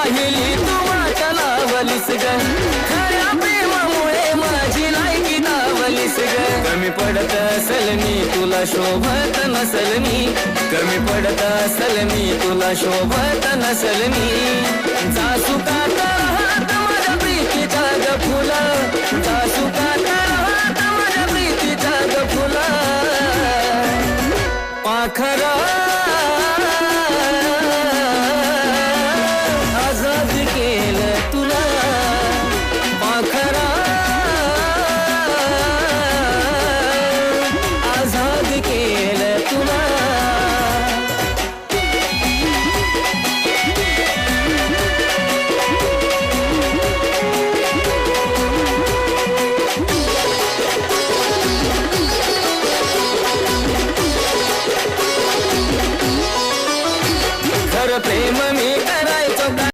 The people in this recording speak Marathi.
पाहिली तू वाट लावलीस ग खऱ्या प्रेमामुळे माझी लायकी दावलीस ग कमी पडत असल मी तुला शोभत नसल मी कमी पडत असल मी तुला शोभत नसल मी जा सुका